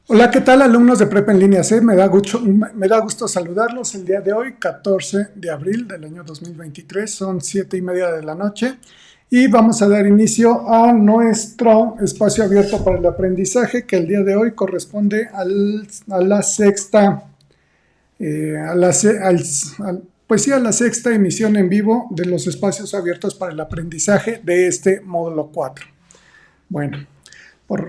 Hola, ¿qué tal alumnos de Prepa en Línea C? Me da gusto saludarlos el día de hoy, 14 de abril del año 2023, son 7:30 de la noche y vamos a dar inicio a nuestro espacio abierto para el aprendizaje que el día de hoy corresponde a la sexta, a la, se- al- pues sí, a la sexta emisión en vivo de los espacios abiertos para el aprendizaje de este módulo 4. Bueno,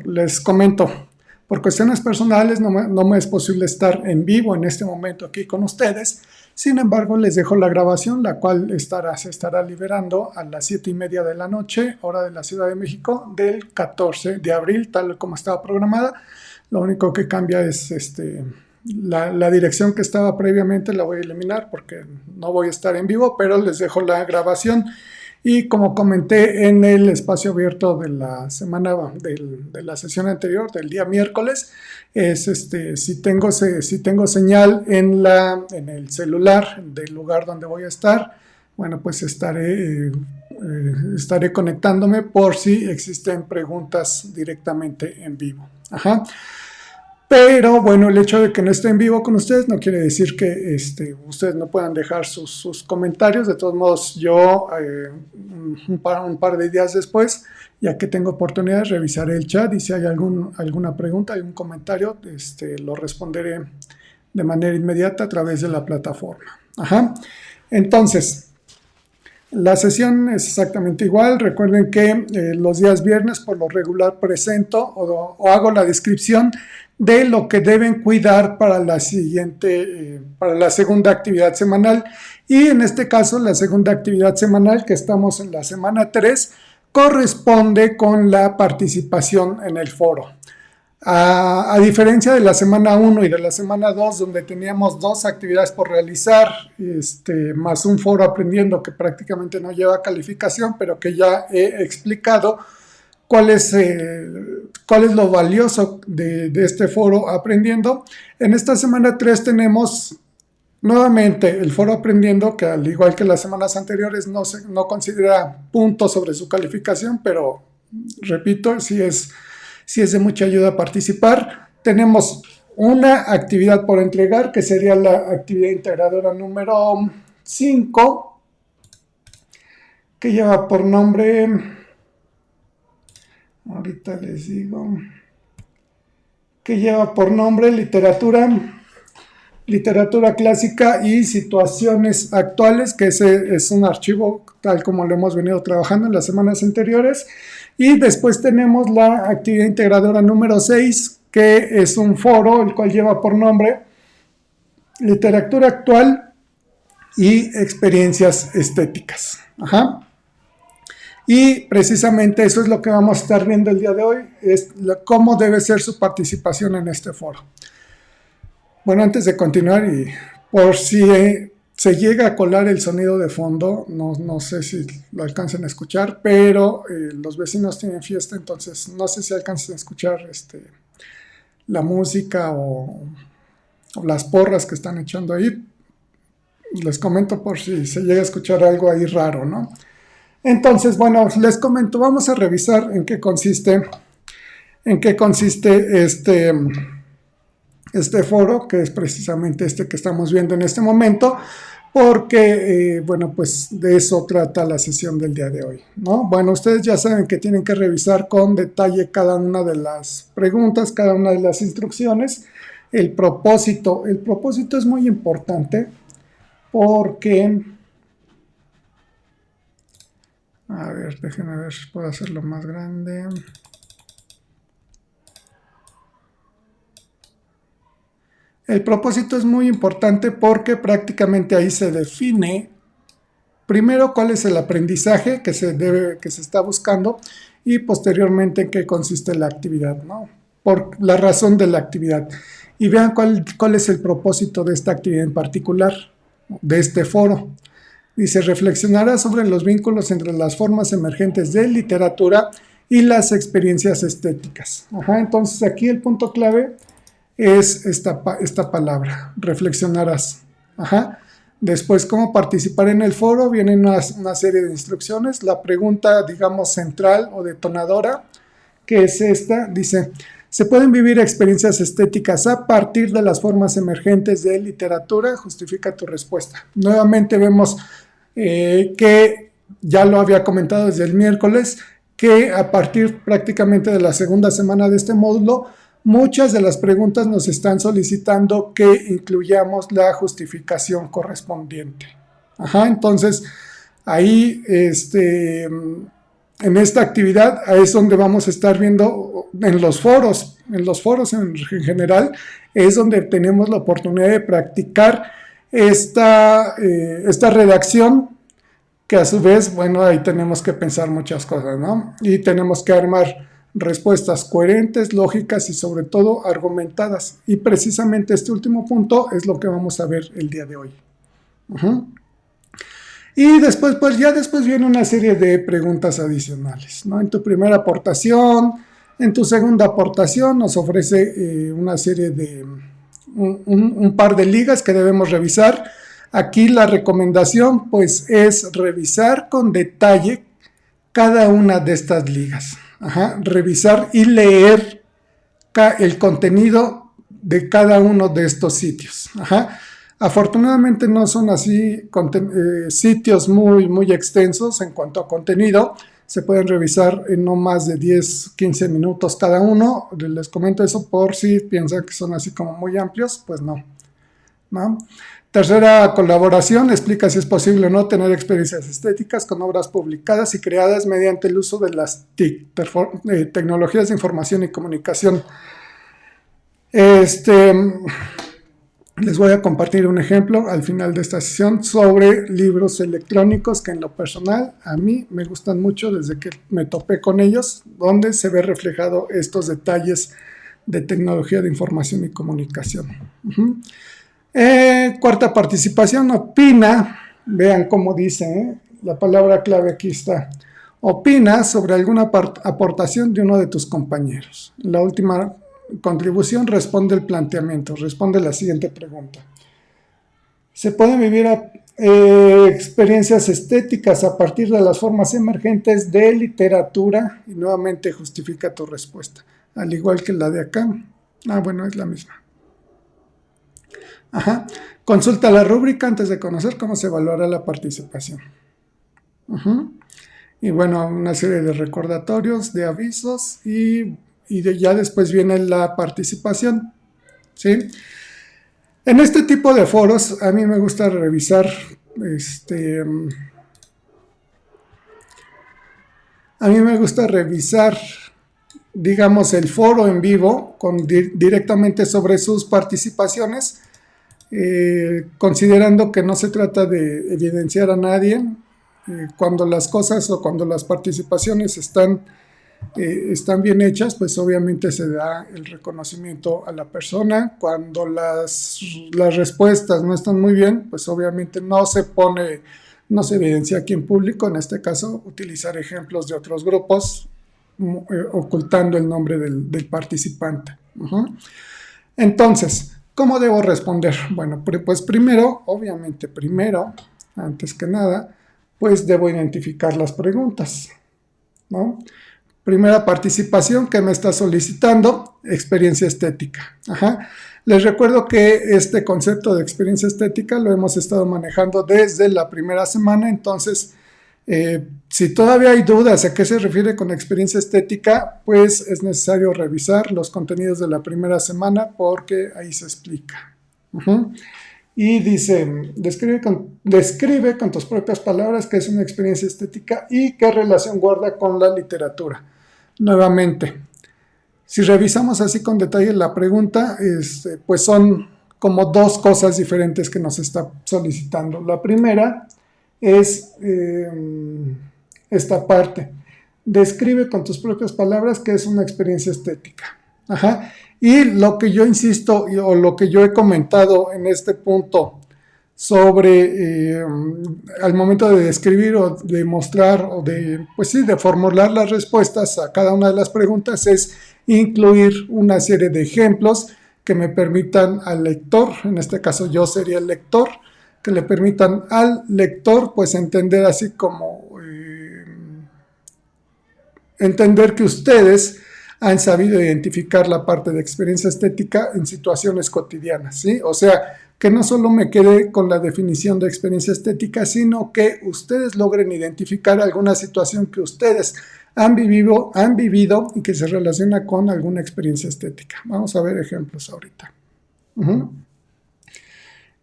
les comento, por cuestiones personales no me es posible estar en vivo en este momento aquí con ustedes. Sin embargo, les dejo la grabación, la cual se estará liberando a las 7:30 de la noche, hora de la Ciudad de México, del 14 de abril, tal como estaba programada. Lo único que cambia es la dirección que estaba previamente, la voy a eliminar porque no voy a estar en vivo, pero les dejo la grabación. Y como comenté en el espacio abierto de la semana de la sesión anterior, del día miércoles, si tengo señal en el celular del lugar donde voy a estar, bueno, pues estaré conectándome por si existen preguntas directamente en vivo. Ajá. Pero bueno, el hecho de que no esté en vivo con ustedes no quiere decir que ustedes no puedan dejar sus comentarios. De todos modos, yo un par de días después, ya que tengo oportunidad, revisaré el chat y si hay alguna pregunta, algún comentario, lo responderé de manera inmediata a través de la plataforma. Ajá. Entonces, la sesión es exactamente igual. Recuerden que los días viernes por lo regular presento o hago la descripción de lo que deben cuidar para la siguiente, para la segunda actividad semanal. Y en este caso, la segunda actividad semanal, que estamos en la semana 3, corresponde con la participación en el foro. A diferencia de la semana 1 y de la semana 2, donde teníamos dos actividades por realizar, más un foro aprendiendo que prácticamente no lleva calificación, pero que ya he explicado cuál es lo valioso de este foro aprendiendo. En esta semana 3 tenemos nuevamente el foro aprendiendo, que al igual que las semanas anteriores no considera puntos sobre su calificación, pero repito, si es de mucha ayuda participar. Tenemos una actividad por entregar, que sería la actividad integradora número 5, que lleva por nombre, ahorita les digo, que lleva por nombre literatura clásica y situaciones actuales, que ese es un archivo tal como lo hemos venido trabajando en las semanas anteriores. Y después tenemos la actividad integradora número 6, que es un foro, el cual lleva por nombre literatura actual y experiencias estéticas. Ajá. Y precisamente eso es lo que vamos a estar viendo el día de hoy, es cómo debe ser su participación en este foro. Bueno, antes de continuar y por si se llega a colar el sonido de fondo, no sé si lo alcancen a escuchar, pero los vecinos tienen fiesta, entonces no sé si alcancen a escuchar la música o las porras que están echando ahí. Les comento por si se llega a escuchar algo ahí raro, ¿no? Entonces, bueno, les comento, vamos a revisar en qué consiste este foro, que es precisamente este que estamos viendo en este momento, porque, bueno, pues de eso trata la sesión del día de hoy, ¿no? Bueno, ustedes ya saben que tienen que revisar con detalle cada una de las preguntas, cada una de las instrucciones. El propósito es muy importante porque, a ver, déjenme ver si puedo hacerlo más grande. El propósito es muy importante porque prácticamente ahí se define primero cuál es el aprendizaje que se está buscando y posteriormente en qué consiste la actividad, ¿no? Por la razón de la actividad. Y vean cuál es el propósito de esta actividad en particular, de este foro. Dice, reflexionará sobre los vínculos entre las formas emergentes de literatura y las experiencias estéticas. Ajá, entonces aquí el punto clave es esta palabra, reflexionarás. Ajá. Después, cómo participar en el foro, viene una serie de instrucciones. La pregunta, digamos, central o detonadora, que es esta, dice, Se pueden vivir experiencias estéticas a partir de las formas emergentes de literatura. Justifica tu respuesta. Nuevamente vemos que ya lo había comentado desde el miércoles, que a partir prácticamente de la segunda semana de este módulo, muchas de las preguntas nos están solicitando que incluyamos la justificación correspondiente. Entonces, ahí, en esta actividad, ahí es donde vamos a estar viendo en los foros en general, es donde tenemos la oportunidad de practicar esta redacción, que a su vez, bueno, ahí tenemos que pensar muchas cosas, ¿no? Y tenemos que armar respuestas coherentes, lógicas y sobre todo argumentadas. Y precisamente este último punto es lo que vamos a ver el día de hoy. Y después, pues ya después viene una serie de preguntas adicionales, ¿no? En tu primera aportación, en tu segunda aportación nos ofrece una serie de, un par de ligas que debemos revisar. Aquí la recomendación pues es revisar con detalle cada una de estas ligas. Revisar y leer el contenido de cada uno de estos sitios. Afortunadamente no son así sitios muy extensos en cuanto a contenido. Se pueden revisar en no más de 10-15 minutos cada uno. Les comento eso por si piensan que son así como muy amplios, pues no. Tercera colaboración, explica si es posible o no tener experiencias estéticas con obras publicadas y creadas mediante el uso de las TIC, tecnologías de información y comunicación. Les voy a compartir un ejemplo al final de esta sesión sobre libros electrónicos que en lo personal a mí me gustan mucho desde que me topé con ellos, donde se ve reflejado estos detalles de tecnología de información y comunicación. Cuarta participación, opina, vean cómo dice, la palabra clave aquí está, opina sobre alguna aportación de uno de tus compañeros. La última contribución responde el planteamiento, responde la siguiente pregunta. ¿Se pueden vivir experiencias estéticas a partir de las formas emergentes de literatura? Y nuevamente justifica tu respuesta, al igual que la de acá. Bueno, es la misma. Consulta la rúbrica antes de conocer cómo se evaluará la participación. Y bueno, una serie de recordatorios, de avisos y ya después viene la participación. ¿Sí? En este tipo de foros a mí me gusta revisar digamos, el foro en vivo directamente sobre sus participaciones, considerando que no se trata de evidenciar a nadie. Cuando las cosas o cuando las participaciones están bien hechas, pues obviamente se da el reconocimiento a la persona. Cuando las respuestas no están muy bien, pues obviamente no se evidencia aquí en público. En este caso, utilizar ejemplos de otros grupos, ocultando el nombre del participante. Entonces, ¿cómo debo responder? Bueno, pues primero, antes que nada, pues debo identificar las preguntas, ¿no? Primera participación que me está solicitando, experiencia estética. Les recuerdo que este concepto de experiencia estética lo hemos estado manejando desde la primera semana, entonces, si todavía hay dudas a qué se refiere con experiencia estética, pues es necesario revisar los contenidos de la primera semana porque ahí se explica. Y dice, describe con tus propias palabras qué es una experiencia estética y qué relación guarda con la literatura. Nuevamente, si revisamos así con detalle la pregunta, pues son como dos cosas diferentes que nos está solicitando. La primera es esta parte. Describe con tus propias palabras qué es una experiencia estética. Y lo que yo insisto o lo que yo he comentado en este punto sobre al momento de describir o de mostrar o de formular las respuestas a cada una de las preguntas es incluir una serie de ejemplos que me permitan al lector, en este caso yo sería el lector, que le permitan al lector pues entender entender que ustedes han sabido identificar la parte de experiencia estética en situaciones cotidianas, ¿sí? O sea, que no solo me quede con la definición de experiencia estética, sino que ustedes logren identificar alguna situación que ustedes han vivido y que se relaciona con alguna experiencia estética. Vamos a ver ejemplos ahorita.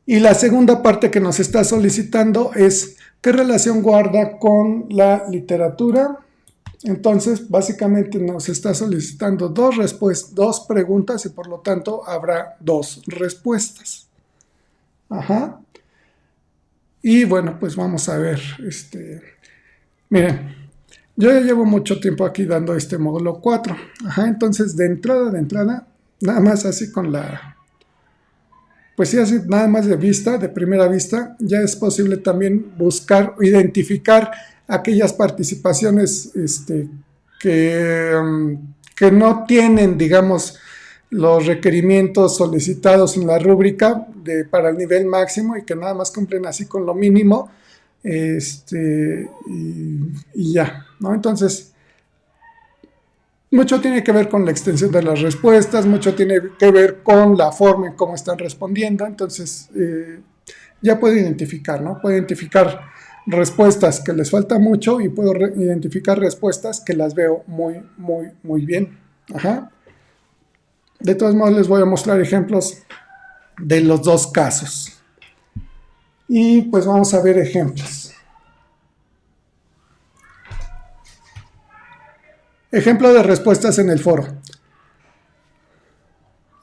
Y la segunda parte que nos está solicitando es qué relación guarda con la literatura. Entonces, básicamente nos está solicitando dos preguntas y por lo tanto habrá dos respuestas. Y bueno, pues vamos a ver. Miren, yo ya llevo mucho tiempo aquí dando este módulo 4. Entonces, de entrada, nada más así con la... Pues sí, así nada más de primera vista, ya es posible también buscar o identificar aquellas participaciones que no tienen, digamos, los requerimientos solicitados en la rúbrica para el nivel máximo y que nada más cumplen así con lo mínimo, y ya, ¿no? Entonces, mucho tiene que ver con la extensión de las respuestas, mucho tiene que ver con la forma en cómo están respondiendo. Entonces, ya puedo identificar, ¿no? Puedo identificar respuestas que les falta mucho y puedo identificar respuestas que las veo muy bien. De todos modos, les voy a mostrar ejemplos de los dos casos. Y pues vamos a ver ejemplos. Ejemplo de respuestas en el foro.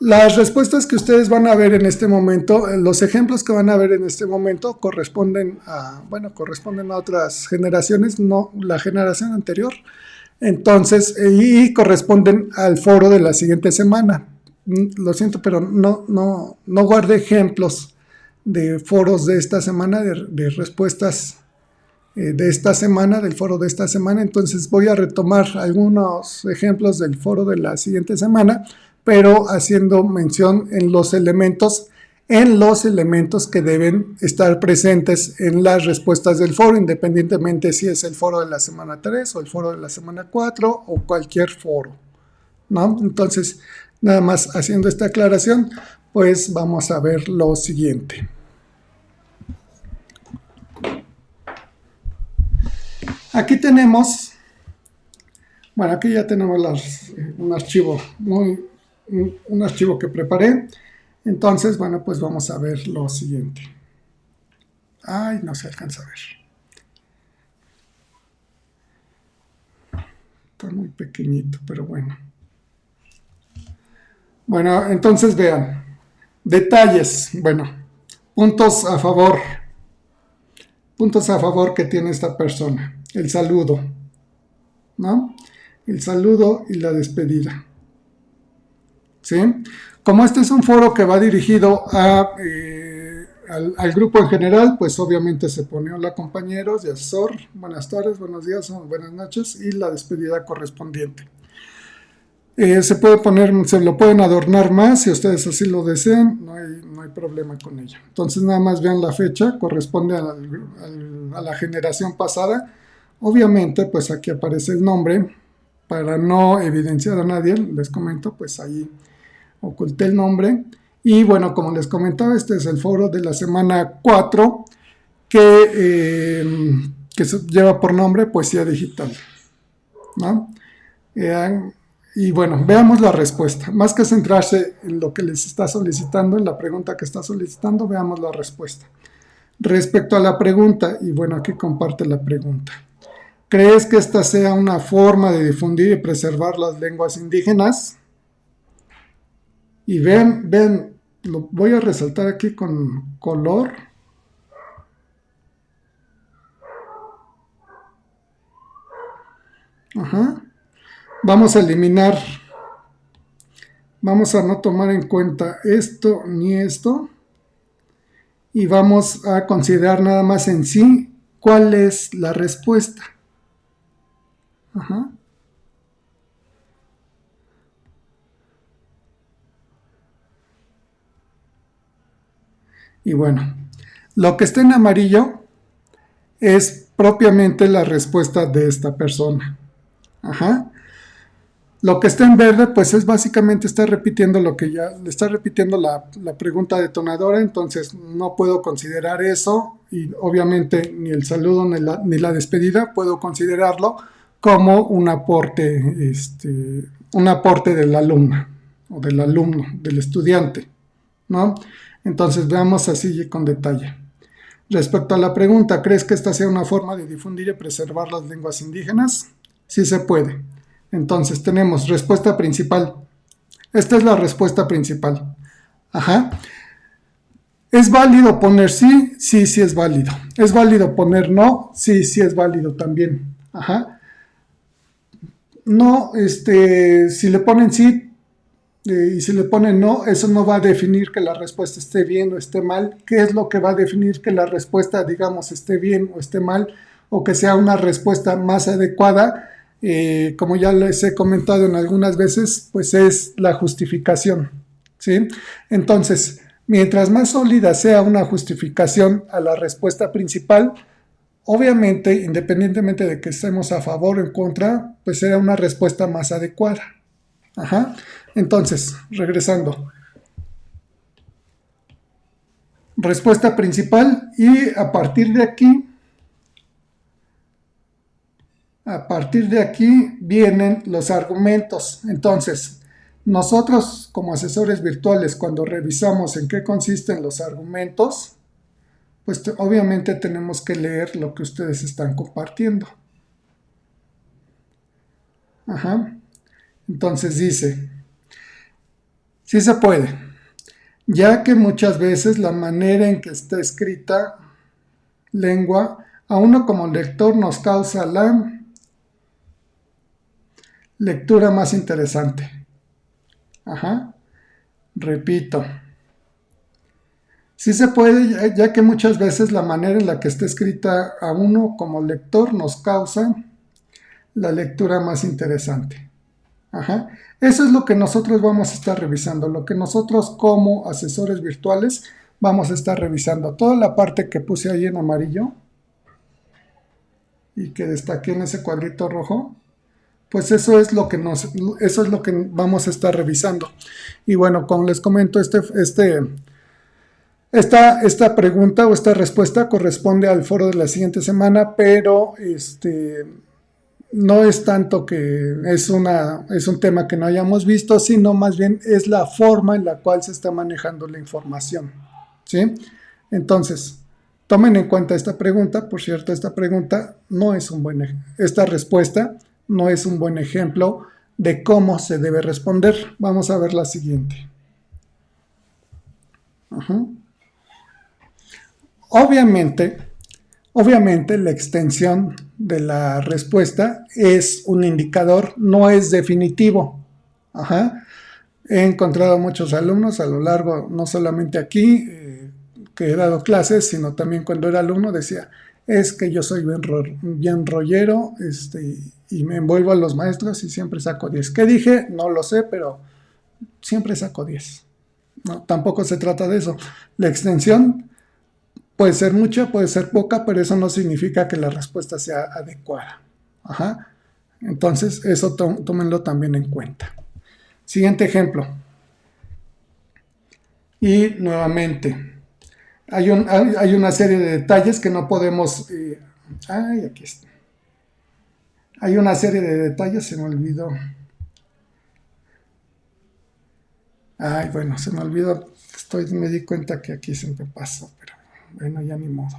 Las respuestas que ustedes van a ver en este momento, los ejemplos que van a ver en este momento corresponden a otras generaciones, no la generación anterior. Entonces, y corresponden al foro de la siguiente semana. Lo siento, pero no guardé ejemplos de foros de esta semana, de respuestas de esta semana, del foro de esta semana. Entonces voy a retomar algunos ejemplos del foro de la siguiente semana, pero haciendo mención en los elementos que deben estar presentes en las respuestas del foro, independientemente si es el foro de la semana 3 o el foro de la semana 4 o cualquier foro, ¿no? Entonces, nada más haciendo esta aclaración, pues vamos a ver lo siguiente. Aquí tenemos, bueno, aquí ya tenemos un archivo que preparé. Entonces, bueno, pues vamos a ver lo siguiente. Ay, no se alcanza a ver. Está muy pequeñito, pero bueno. Bueno, entonces vean. Detalles. Bueno, puntos a favor. Puntos a favor que tiene esta persona. El saludo, ¿no? El saludo y la despedida. ¿Sí? Como este es un foro que va dirigido al grupo en general, pues obviamente se pone hola compañeros y asesor, buenas tardes, buenos días, buenas noches y la despedida correspondiente. Se lo pueden adornar más si ustedes así lo desean, no hay problema con ello. Entonces nada más vean la fecha, corresponde a la generación pasada. Obviamente pues aquí aparece el nombre, para no evidenciar a nadie, les comento, pues ahí oculté el nombre. Y bueno, como les comentaba, este es el foro de la semana 4 que lleva por nombre Poesía Digital, ¿no? Y bueno, veamos la respuesta. Más que centrarse en lo que les está solicitando, en la pregunta que está solicitando, veamos la respuesta. Respecto a la pregunta, y bueno, aquí comparte la pregunta. ¿Crees que esta sea una forma de difundir y preservar las lenguas indígenas? Y ven, lo voy a resaltar aquí con color. Vamos a eliminar, vamos a no tomar en cuenta esto ni esto. Y vamos a considerar nada más en sí cuál es la respuesta. Y bueno, lo que está en amarillo es propiamente la respuesta de esta persona. Lo que está en verde, pues es básicamente está repitiendo lo que ya le está repitiendo la pregunta detonadora, entonces no puedo considerar eso y obviamente ni el saludo ni la despedida puedo considerarlo como un aporte del alumno o del alumno, del estudiante, ¿no? Entonces veamos así con detalle. Respecto a la pregunta, ¿crees que esta sea una forma de difundir y preservar las lenguas indígenas? Sí se puede. Entonces tenemos respuesta principal. Esta es la respuesta principal. Ajá. ¿Es válido poner sí? Sí, sí es válido. ¿Es válido poner no? Sí, sí es válido también. Ajá. No, si le ponen sí y si le ponen no, eso no va a definir que la respuesta esté bien o esté mal. ¿Qué es lo que va a definir que la respuesta, digamos, esté bien o esté mal o que sea una respuesta más adecuada? Como ya les he comentado en algunas veces, pues es la justificación, ¿sí? Entonces, mientras más sólida sea una justificación a la respuesta principal, obviamente, independientemente de que estemos a favor o en contra, pues será una respuesta más adecuada. Ajá. Entonces, regresando. Respuesta principal y a partir de aquí vienen los argumentos. Entonces, nosotros como asesores virtuales, cuando revisamos en qué consisten los argumentos, pues obviamente tenemos que leer lo que ustedes están compartiendo. Ajá. Entonces dice, sí se puede, ya que muchas veces la manera en que está escrita lengua a uno como lector nos causa la lectura más interesante. Ajá. Repito. Sí se puede, ya que muchas veces la manera en la que está escrita a uno como lector nos causa la lectura más interesante. Ajá. Eso es lo que nosotros vamos a estar revisando, lo que nosotros como asesores virtuales vamos a estar revisando. Toda la parte que puse ahí en amarillo y que destaqué en ese cuadrito rojo, pues eso es lo que vamos a estar revisando. Y bueno, como les comento, esta pregunta o esta respuesta corresponde al foro de la siguiente semana, pero no es tanto que es un tema que no hayamos visto, sino más bien es la forma en la cual se está manejando la información, ¿sí? Entonces, tomen en cuenta esta pregunta. Por cierto, esta respuesta no es un buen ejemplo de cómo se debe responder. Vamos a ver la siguiente. Obviamente, la extensión de la respuesta es un indicador, no es definitivo. Ajá. He encontrado muchos alumnos a lo largo, no solamente aquí, que he dado clases, sino también cuando era alumno decía, es que yo soy bien rollero, y me envuelvo a los maestros y siempre saco 10. ¿Qué dije? No lo sé, pero siempre saco 10. No, tampoco se trata de eso. La extensión puede ser mucha, puede ser poca, pero eso no significa que la respuesta sea adecuada. Ajá. Entonces, eso tómenlo también en cuenta. Siguiente ejemplo. Y nuevamente, hay una serie de detalles que no podemos... aquí está. Hay una serie de detalles, se me olvidó. Bueno, se me olvidó. Me di cuenta que aquí siempre pasó, pero bueno, ya ni modo.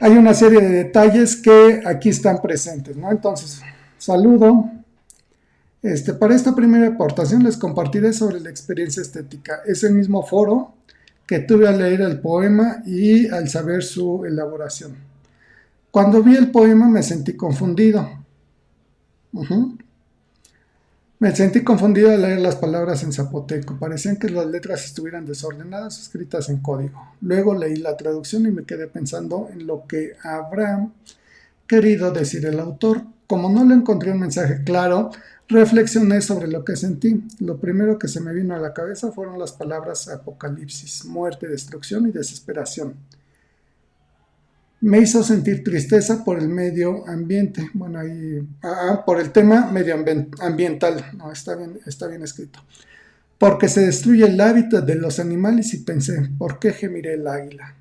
Hay una serie de detalles que aquí están presentes, ¿no? Entonces, saludo. Para esta primera aportación les compartiré sobre la experiencia estética. Es el mismo foro que tuve al leer el poema y al saber su elaboración. Cuando vi el poema me sentí confundido. Me sentí confundido al leer las palabras en zapoteco. Parecían que las letras estuvieran desordenadas, escritas en código. Luego leí la traducción y me quedé pensando en lo que habrá querido decir el autor. Como no le encontré un mensaje claro, reflexioné sobre lo que sentí. Lo primero que se me vino a la cabeza fueron las palabras apocalipsis, muerte, destrucción y desesperación. Me hizo sentir tristeza por el medio ambiente. Bueno, ahí, por el tema medioambiental. No, está bien escrito. Porque se destruye el hábitat de los animales y pensé, ¿por qué gemiré el águila?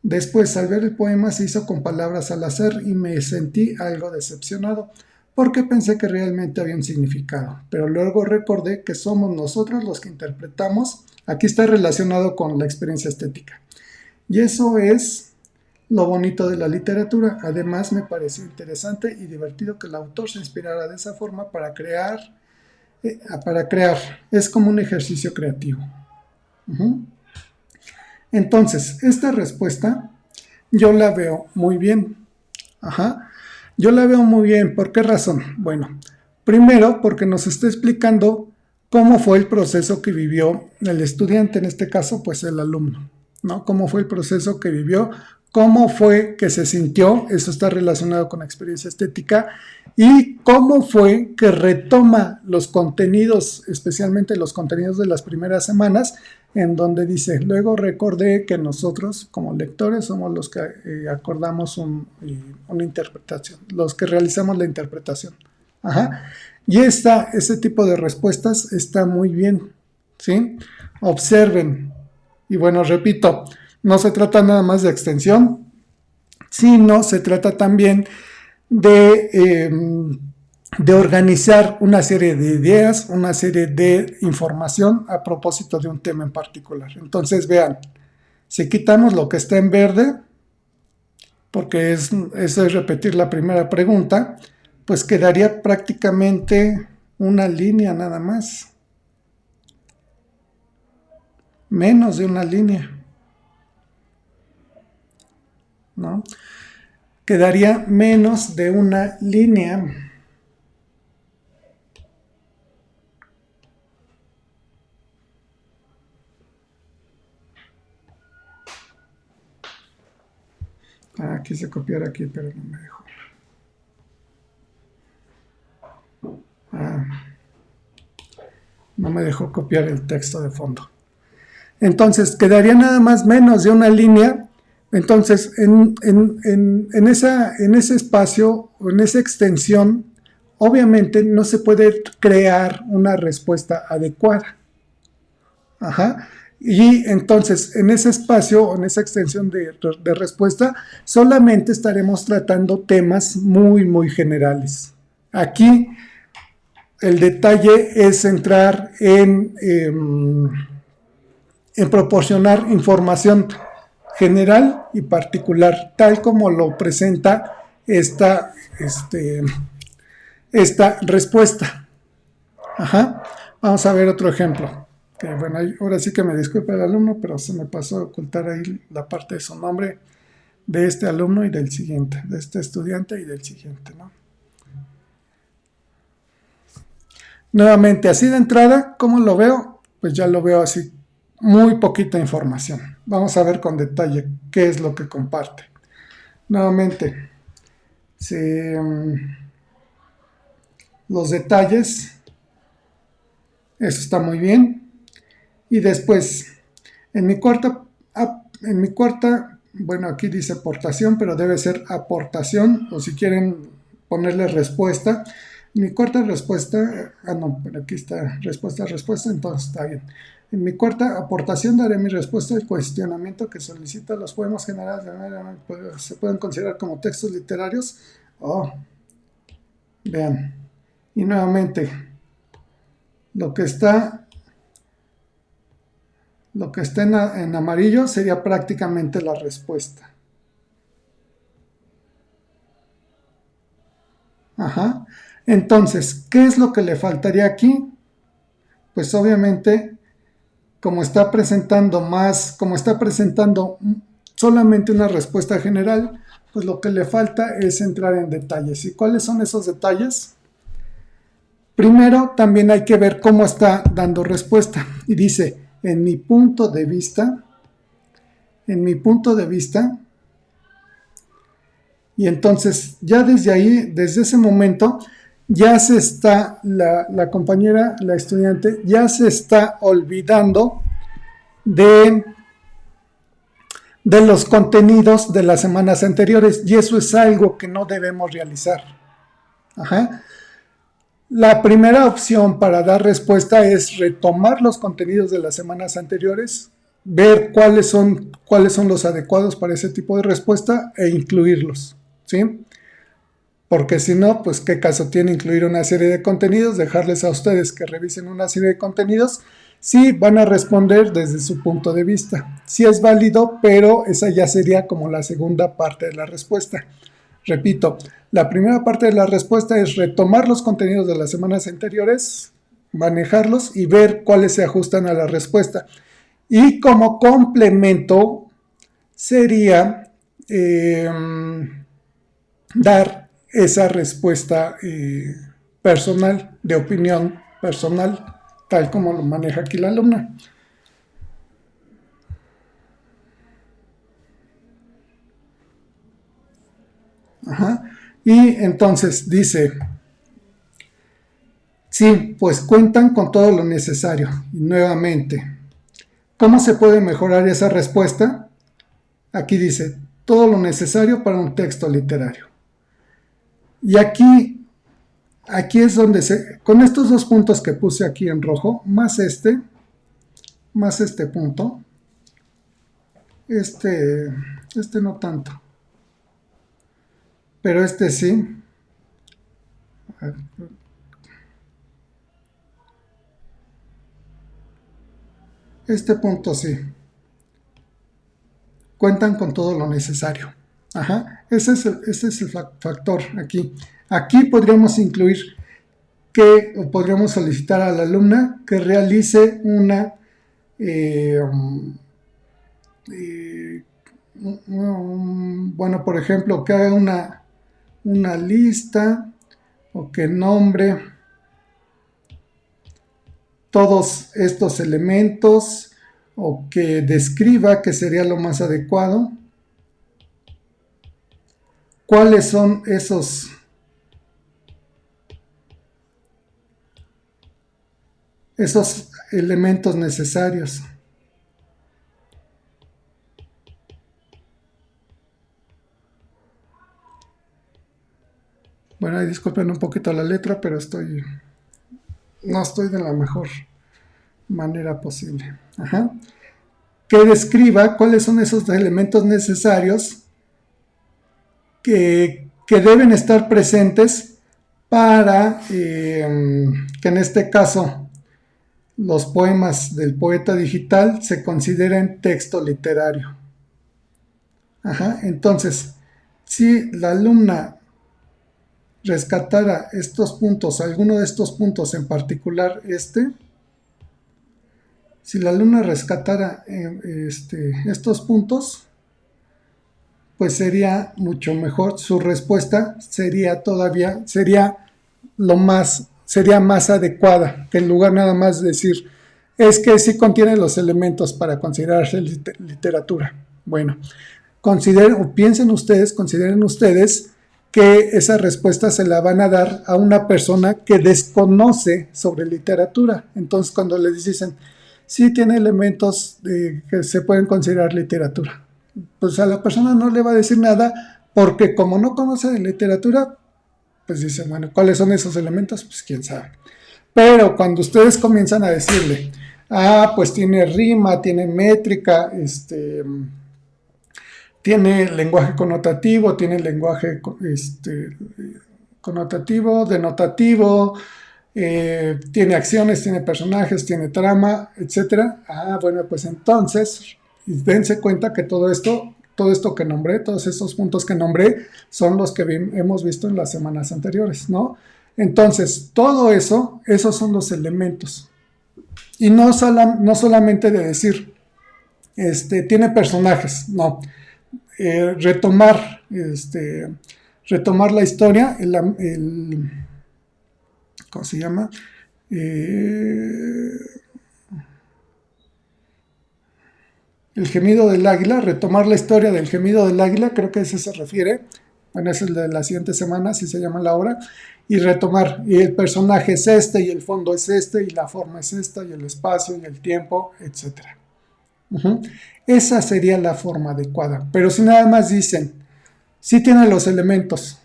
Después, al ver el poema, se hizo con palabras al azar y me sentí algo decepcionado, porque pensé que realmente había un significado. Pero luego recordé que somos nosotros los que interpretamos. Aquí está relacionado con la experiencia estética. Y eso es lo bonito de la literatura. Además, me pareció interesante y divertido que el autor se inspirara de esa forma para crear. Es como un ejercicio creativo. Entonces, esta respuesta yo la veo muy bien. Yo la veo muy bien. ¿Por qué razón? Bueno, primero porque nos está explicando cómo fue el proceso que vivió el estudiante, en este caso, pues el alumno, ¿no? Cómo fue el proceso que vivió, cómo fue que se sintió, eso está relacionado con la experiencia estética, y cómo fue que retoma los contenidos, especialmente los contenidos de las primeras semanas, en donde dice, luego recordé que nosotros como lectores somos los que acordamos una interpretación, los que realizamos la interpretación. Y ese tipo de respuestas está muy bien, ¿sí? Observen. Y bueno, repito, no se trata nada más de extensión, sino se trata también de organizar una serie de ideas, una serie de información a propósito de un tema en particular. Entonces, vean, si quitamos lo que está en verde, porque eso es repetir la primera pregunta, pues quedaría prácticamente una línea nada más. Menos de una línea, ¿no? Quedaría menos de una línea. Quise copiar aquí, pero no me dejó. No me dejó copiar el texto de fondo. Entonces, quedaría nada más menos de una línea. Entonces, en ese espacio o en esa extensión, obviamente no se puede crear una respuesta adecuada. Y entonces, en ese espacio o en esa extensión de respuesta, solamente estaremos tratando temas muy, muy generales. Aquí, el detalle es entrar en proporcionar información general y particular, tal como lo presenta esta respuesta. Vamos a ver otro ejemplo. Que bueno, ahora sí que me disculpa el alumno, pero se me pasó a ocultar ahí la parte de su nombre de este alumno y del siguiente, de este estudiante y del siguiente, ¿no? Nuevamente, así de entrada, ¿cómo lo veo? Pues ya lo veo así, muy poquita información. Vamos a ver con detalle qué es lo que comparte. Nuevamente, los detalles, eso está muy bien. Y después, en mi cuarta, bueno, aquí dice aportación, pero debe ser aportación, o si quieren ponerle respuesta. Mi cuarta respuesta, no, pero aquí está respuesta, entonces está bien. En mi cuarta aportación daré mi respuesta al cuestionamiento que solicita los poemas generales se pueden considerar como textos literarios. Vean. Y nuevamente, lo que está en amarillo sería prácticamente la respuesta. Entonces, ¿qué es lo que le faltaría aquí? Pues obviamente, como está presentando solamente una respuesta general, pues lo que le falta es entrar en detalles. ¿Y cuáles son esos detalles? Primero, también hay que ver cómo está dando respuesta. Y dice, en mi punto de vista, y entonces ya desde ahí, desde ese momento, ya se está, la compañera, la estudiante, ya se está olvidando de de los contenidos de las semanas anteriores, y eso es algo que no debemos realizar. Ajá. La primera opción para dar respuesta es retomar los contenidos de las semanas anteriores, ver cuáles son los adecuados para ese tipo de respuesta e incluirlos, ¿sí? Porque si no, pues qué caso tiene incluir una serie de contenidos, dejarles a ustedes que revisen una serie de contenidos si van a responder desde su punto de vista. Sí es válido, pero esa ya sería como la segunda parte de la respuesta. Repito, la primera parte de la respuesta es retomar los contenidos de las semanas anteriores, manejarlos y ver cuáles se ajustan a la respuesta. Y como complemento sería dar esa respuesta personal, de opinión personal, tal como lo maneja aquí la alumna. Ajá. Y entonces dice, sí, pues cuentan con todo lo necesario. Y nuevamente, ¿cómo se puede mejorar esa respuesta? Aquí dice, todo lo necesario para un texto literario. Y aquí es donde con estos dos puntos que puse aquí en rojo, más este punto, este no tanto, pero este sí. Este punto sí. Cuentan con todo lo necesario. Ajá. Ese es el factor aquí. Aquí podríamos incluir o podríamos solicitar a la alumna que realice una bueno, por ejemplo, que haga una lista o que nombre todos estos elementos o que describa, que sería lo más adecuado, cuáles son esos elementos necesarios. Bueno, disculpen un poquito la letra, pero no estoy de la mejor manera posible. Ajá. Que describa cuáles son esos elementos necesarios que deben estar presentes para que en este caso los poemas del poeta digital se consideren texto literario. Ajá. Entonces, si la alumna rescatara estos puntos, alguno de estos puntos en particular, si la alumna rescatara estos puntos, pues sería mucho mejor, su respuesta sería más adecuada, que en lugar nada más de decir, es que sí contiene los elementos para considerarse literatura. Bueno, consideren ustedes que esa respuesta se la van a dar a una persona que desconoce sobre literatura. Entonces, cuando les dicen, sí tiene elementos que se pueden considerar literatura, pues a la persona no le va a decir nada, porque como no conoce de literatura, pues dice, bueno, ¿cuáles son esos elementos? Pues quién sabe. Pero cuando ustedes comienzan a decirle, pues tiene rima, tiene métrica, tiene lenguaje connotativo, tiene lenguaje connotativo, denotativo, tiene acciones, tiene personajes, tiene trama, etc. Bueno, pues entonces dense cuenta que todo esto que nombré, todos estos puntos que nombré, son los que hemos visto en las semanas anteriores, ¿no? Entonces, todo eso, esos son los elementos. Y no solamente de decir, tiene personajes, no. Retomar la historia, ¿cómo se llama? El gemido del águila, retomar la historia del gemido del águila, creo que a ese se refiere. Bueno, es el de la siguiente semana, así se llama la obra. Y retomar, y el personaje es y el fondo es y la forma es esta, y el espacio, y el tiempo, etc. Ujú. Esa sería la forma adecuada. Pero si nada más dicen, sí tiene los elementos,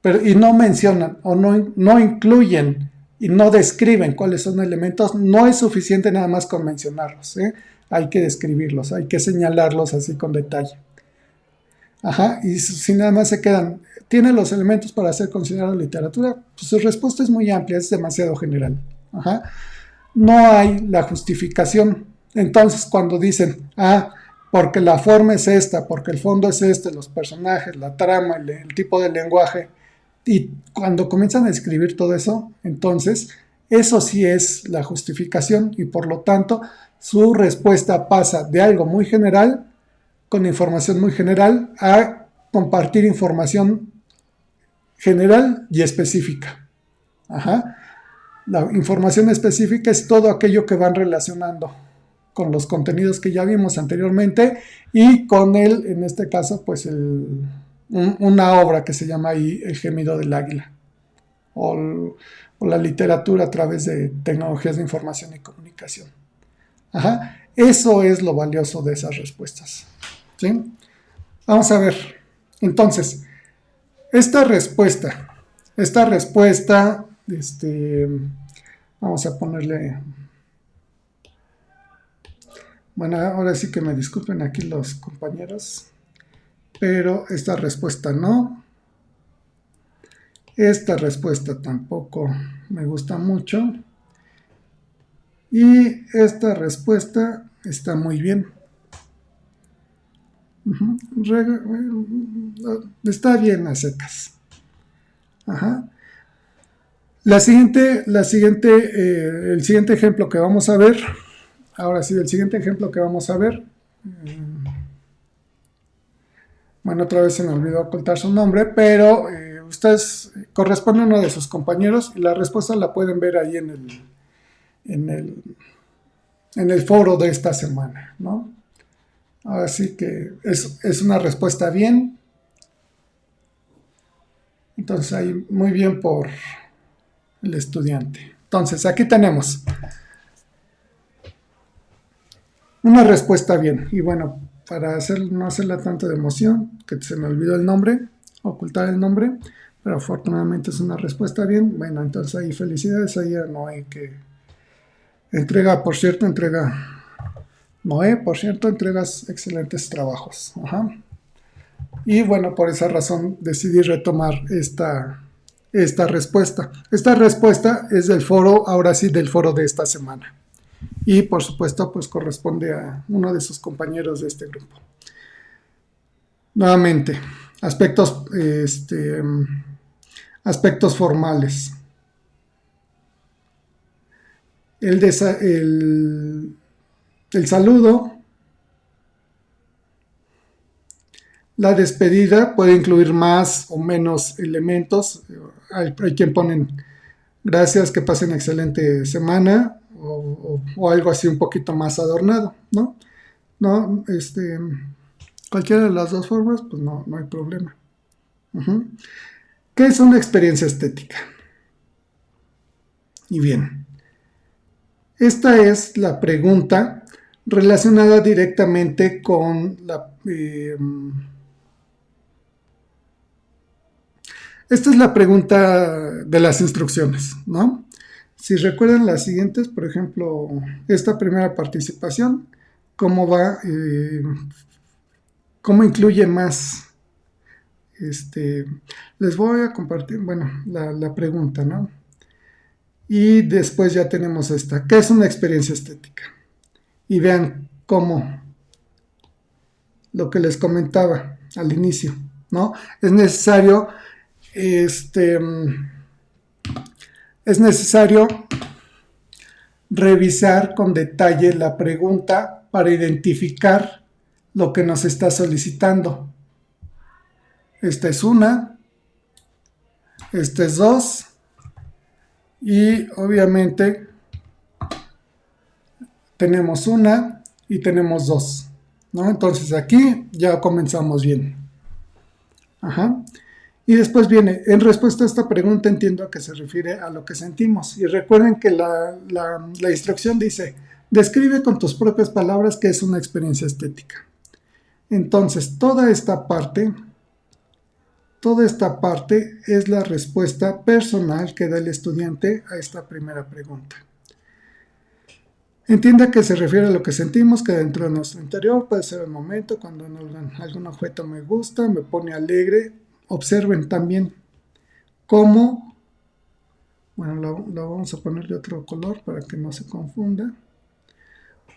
pero, y no mencionan o no incluyen y no describen cuáles son elementos, no es suficiente nada más con mencionarlos, ¿eh? Hay que describirlos, hay que señalarlos así con detalle. Ajá, y si nada más se quedan, ¿tiene los elementos para ser considerado literatura? Pues su respuesta es muy amplia, es demasiado general. Ajá. No hay la justificación. Entonces, cuando dicen, porque la forma es esta, porque el fondo es este, los personajes, la trama, el tipo de lenguaje, y cuando comienzan a escribir todo eso, entonces, eso sí es la justificación y por lo tanto, su respuesta pasa de algo muy general, con información muy general, a compartir información general y específica. Ajá. La información específica es todo aquello que van relacionando con los contenidos que ya vimos anteriormente y con en este caso, pues una obra que se llama ahí El gemido del águila o la literatura a través de tecnologías de información y comunicación. Ajá. Eso es lo valioso de esas respuestas. ¿Sí? Vamos a ver. Entonces, esta respuesta, vamos a ponerle, bueno, ahora sí que me disculpen aquí los compañeros, pero esta respuesta no, esta respuesta tampoco me gusta mucho, y esta respuesta está muy bien. Está bien a secas. Ajá. El siguiente ejemplo que vamos a ver, ahora sí, el siguiente ejemplo que vamos a ver, bueno, otra vez se me olvidó ocultar su nombre, pero ustedes corresponden a uno de sus compañeros y la respuesta la pueden ver ahí en el foro de esta semana, ¿no? Así que es una respuesta bien. Entonces ahí muy bien por el estudiante. Entonces aquí tenemos una respuesta bien. Y bueno, para no hacerla tanto de emoción, que se me olvidó el nombre, ocultar el nombre, pero afortunadamente es una respuesta bien. Bueno, entonces ahí felicidades ahí a Noé, que Noé, por cierto, entregas excelentes trabajos. Ajá. Y bueno, por esa razón decidí retomar esta respuesta. Esta respuesta es del foro, ahora sí, del foro de esta semana. Y por supuesto, pues corresponde a uno de sus compañeros de este grupo. Nuevamente, aspectos formales. El saludo, la despedida puede incluir más o menos elementos. Hay quien ponen gracias, que pasen excelente semana o algo así un poquito más adornado, ¿no? No, cualquiera de las dos formas, pues no hay problema. ¿Qué es una experiencia estética? Y bien, esta es la pregunta relacionada directamente con esta es la pregunta de las instrucciones, ¿no? Si recuerdan las siguientes, por ejemplo, esta primera participación, ¿cómo va? ¿Cómo incluye más? Les voy a compartir, bueno, la pregunta, ¿no? Y después ya tenemos esta. ¿Qué es una experiencia estética? Y vean cómo lo que les comentaba al inicio, ¿no? Es necesario revisar con detalle la pregunta para identificar lo que nos está solicitando. Esta es una, esta es dos, y obviamente tenemos una y tenemos dos, ¿no? Entonces aquí ya comenzamos bien. Ajá. Y después viene, en respuesta a esta pregunta entiendo que se refiere a lo que sentimos. Y recuerden que la instrucción dice, Describe con tus propias palabras qué es una experiencia estética. Entonces, toda esta parte es la respuesta personal que da el estudiante a esta primera pregunta. Entienda que se refiere a lo que sentimos que dentro de nuestro interior puede ser el momento cuando algún objeto me gusta, me pone alegre. Observen también cómo, bueno, lo vamos a poner de otro color para que no se confunda,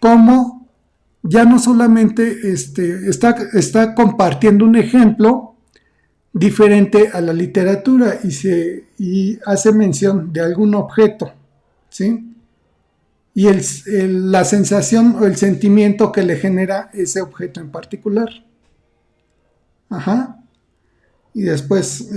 cómo ya no solamente está compartiendo un ejemplo diferente a la literatura y hace mención de algún objeto, ¿sí? Y la sensación o el sentimiento que le genera ese objeto en particular. Ajá. Y después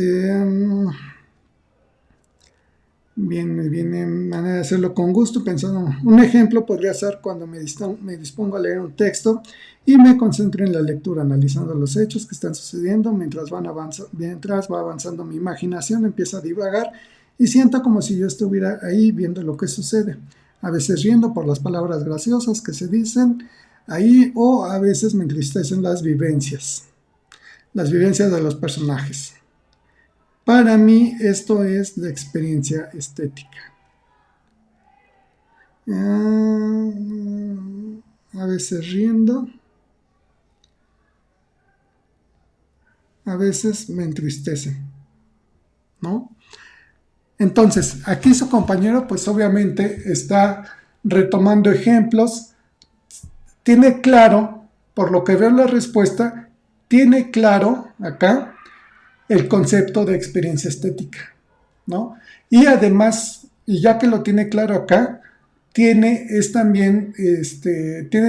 viene manera de hacerlo con gusto, pensando. Un ejemplo podría ser cuando me dispongo a leer un texto y me concentro en la lectura, analizando los hechos que están sucediendo mientras va avanzando mi imaginación, empieza a divagar y siento como si yo estuviera ahí viendo lo que sucede. A veces riendo por las palabras graciosas que se dicen ahí, o a veces me entristecen las vivencias de los personajes. Para mí esto es la experiencia estética. A veces riendo, a veces me entristecen, ¿no? Entonces, aquí su compañero pues obviamente está retomando ejemplos, tiene claro, por lo que veo en la respuesta, tiene claro acá el concepto de experiencia estética, ¿no? Y además, y ya que lo tiene claro acá, tiene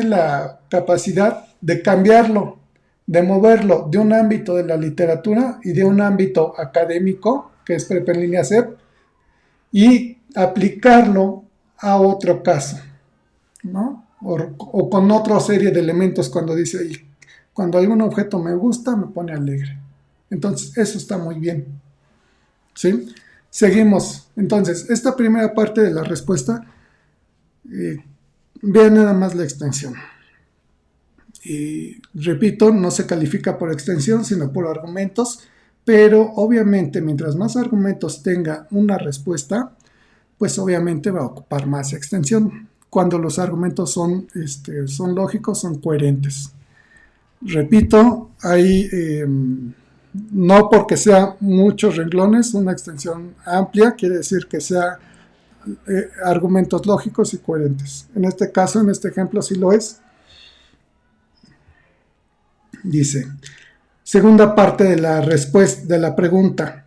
la capacidad de cambiarlo, de moverlo de un ámbito de la literatura y de un ámbito académico, que es Prepa en Línea CEP, y aplicarlo a otro caso, ¿no? O con otra serie de elementos cuando dice ahí, cuando algún objeto me gusta, me pone alegre. Entonces, eso está muy bien, ¿sí? Seguimos. Entonces, esta primera parte de la respuesta, vean nada más la extensión. Y repito, no se califica por extensión, sino por argumentos, pero obviamente mientras más argumentos tenga una respuesta, pues obviamente va a ocupar más extensión. Cuando los argumentos son lógicos, son coherentes. Repito, hay no porque sea muchos renglones, una extensión amplia, quiere decir que sea argumentos lógicos y coherentes. En este caso, en este ejemplo, sí lo es. Dice, segunda parte de la respuesta de la pregunta,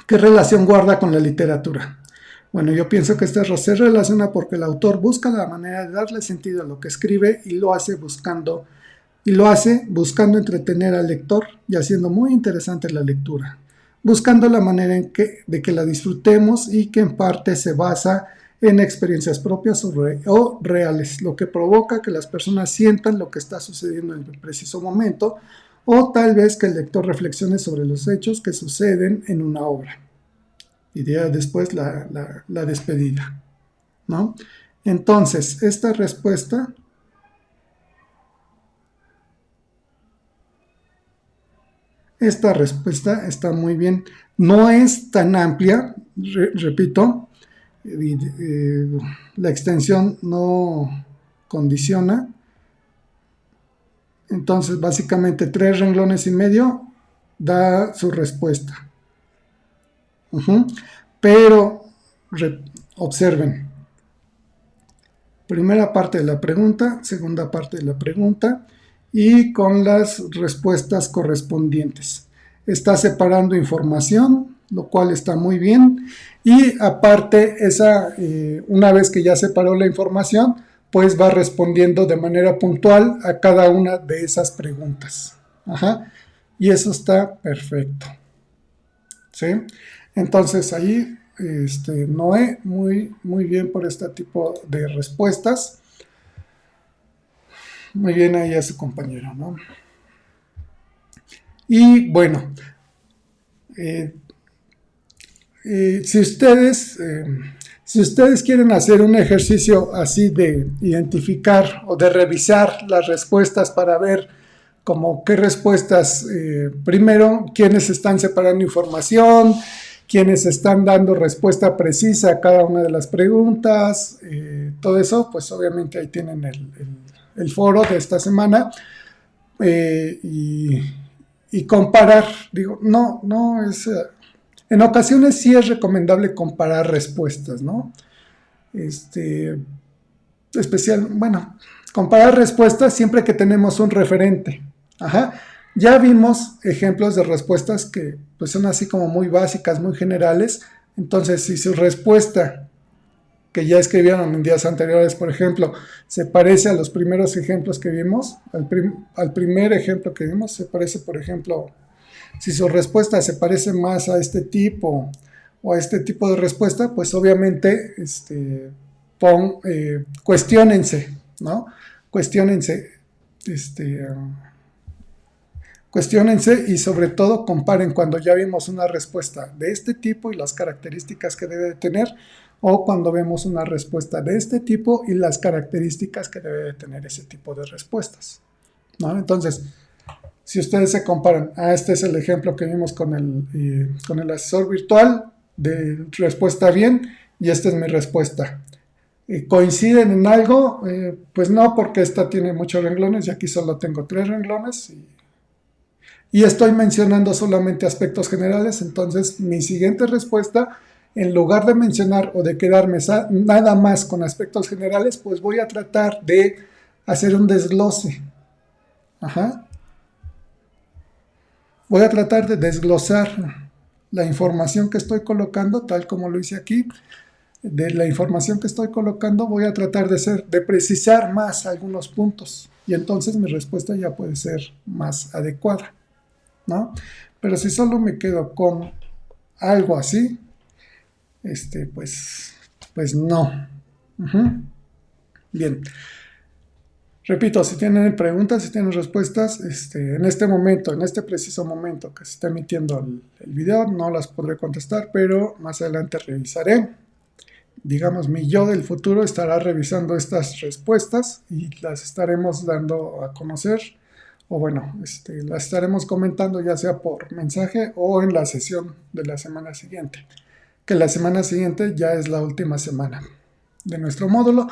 ¿qué relación guarda con la literatura? Bueno, yo pienso que esta se relaciona porque el autor busca la manera de darle sentido a lo que escribe y lo hace buscando entretener al lector y haciendo muy interesante la lectura, buscando la manera de que la disfrutemos y que en parte se basa en experiencias propias o reales, lo que provoca que las personas sientan lo que está sucediendo en el preciso momento, o tal vez que el lector reflexione sobre los hechos que suceden en una obra. Y ya después la despedida, ¿no? Entonces, esta respuesta está muy bien. No es tan amplia, repito, la extensión no condiciona. Entonces, básicamente 3 renglones y medio da su respuesta. Pero, observen. Primera parte de la pregunta, segunda parte de la pregunta, y con las respuestas correspondientes. Está separando información, lo cual está muy bien. Y aparte, una vez que ya separó la información, pues va respondiendo de manera puntual a cada una de esas preguntas. Y eso está perfecto. ¿Sí? Entonces ahí, Noé, muy bien por este tipo de respuestas. Muy bien ahí a su compañero, ¿no? Y bueno, si ustedes Si ustedes quieren hacer un ejercicio así de identificar o de revisar las respuestas para ver como qué respuestas, primero, quiénes están separando información, quiénes están dando respuesta precisa a cada una de las preguntas, todo eso, pues obviamente ahí tienen el foro de esta semana, y comparar, digo, no es... en ocasiones sí es recomendable comparar respuestas, ¿no? Comparar respuestas siempre que tenemos un referente. Ajá. Ya vimos ejemplos de respuestas que pues son así como muy básicas, muy generales. Entonces, si su respuesta que ya escribieron en días anteriores, por ejemplo, se parece a los primeros ejemplos que vimos, al primer ejemplo que vimos, se parece, por ejemplo, si su respuesta se parece más a este tipo o a este tipo de respuesta, pues obviamente cuestiónense, ¿no? Cuestiónense, cuestiónense y sobre todo comparen cuando ya vimos una respuesta de este tipo y las características que debe de tener, o cuando vemos una respuesta de este tipo y las características que debe de tener ese tipo de respuestas, ¿no? Entonces, si ustedes se comparan, este es el ejemplo que vimos con el asesor virtual de respuesta bien, y esta es mi respuesta. ¿Coinciden en algo? Pues no, porque esta tiene muchos renglones y aquí solo tengo 3 renglones y estoy mencionando solamente aspectos generales. Entonces mi siguiente respuesta, en lugar de mencionar o de quedarme nada más con aspectos generales, pues voy a tratar de hacer un desglose. Ajá. Voy a tratar de desglosar la información que estoy colocando, tal como lo hice aquí. De la información que estoy colocando voy a tratar de precisar más algunos puntos, y entonces mi respuesta ya puede ser más adecuada, ¿no? Pero si solo me quedo con algo así, pues no. Bien. Repito, si tienen preguntas, si tienen respuestas, en este momento, en este preciso momento que se está emitiendo el video, no las podré contestar, pero más adelante revisaré. Digamos, mi yo del futuro estará revisando estas respuestas y las estaremos dando a conocer, o bueno, las estaremos comentando ya sea por mensaje o en la sesión de la semana siguiente, que la semana siguiente ya es la última semana de nuestro módulo,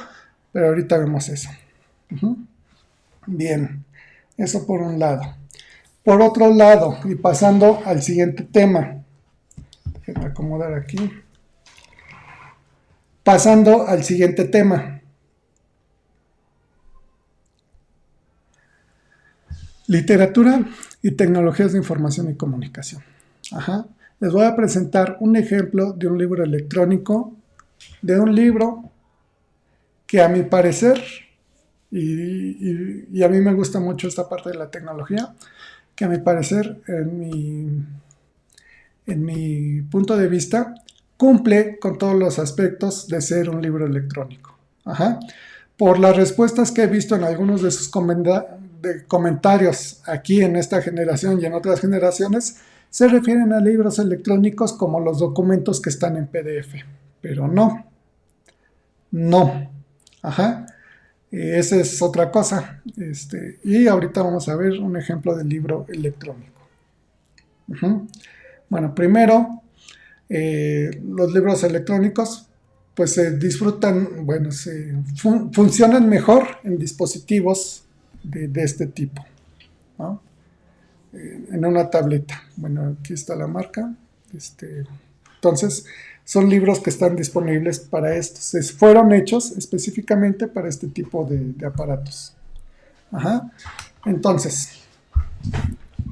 pero ahorita vemos eso. Bien, eso por un lado. Por otro lado, y pasando al siguiente tema, déjenme acomodar aquí. Pasando al siguiente tema. Literatura y tecnologías de información y comunicación. Ajá. Les voy a presentar un ejemplo de un libro electrónico, de un libro que a mi parecer, y a mí me gusta mucho esta parte de la tecnología, que a mi parecer, en mi punto de vista, cumple con todos los aspectos de ser un libro electrónico. Ajá. Por las respuestas que he visto en algunos de sus comentarios aquí en esta generación y en otras generaciones, se refieren a libros electrónicos como los documentos que están en PDF. Pero no. Ajá. Esa es otra cosa. Y ahorita vamos a ver un ejemplo de libro electrónico. Bueno, primero, los libros electrónicos pues se disfrutan, bueno, funcionan mejor en dispositivos de este tipo, ¿no? En una tableta. Bueno, aquí está la marca. Entonces, son libros que están disponibles para estos. Fueron hechos específicamente para este tipo de aparatos. Ajá. Entonces,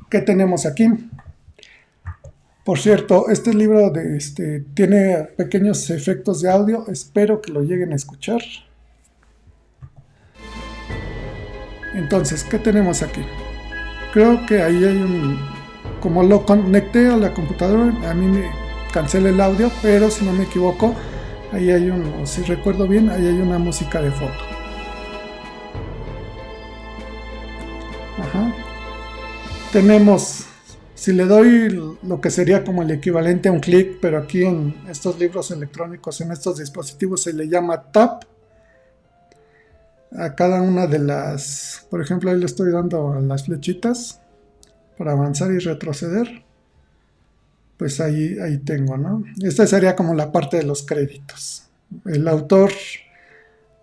¿qué tenemos aquí? Por cierto, este libro tiene pequeños efectos de audio. Espero que lo lleguen a escuchar. Entonces, ¿qué tenemos aquí? Creo que ahí hay como lo conecté a la computadora, a mí me cancela el audio, pero si no me equivoco, ahí hay si recuerdo bien, ahí hay una música de fondo. Ajá. si le doy lo que sería como el equivalente a un clic, pero aquí en estos libros electrónicos, en estos dispositivos se le llama tap, a cada una de las, por ejemplo, ahí le estoy dando a las flechitas para avanzar y retroceder, pues ahí tengo, ¿no? Esta sería como la parte de los créditos. El autor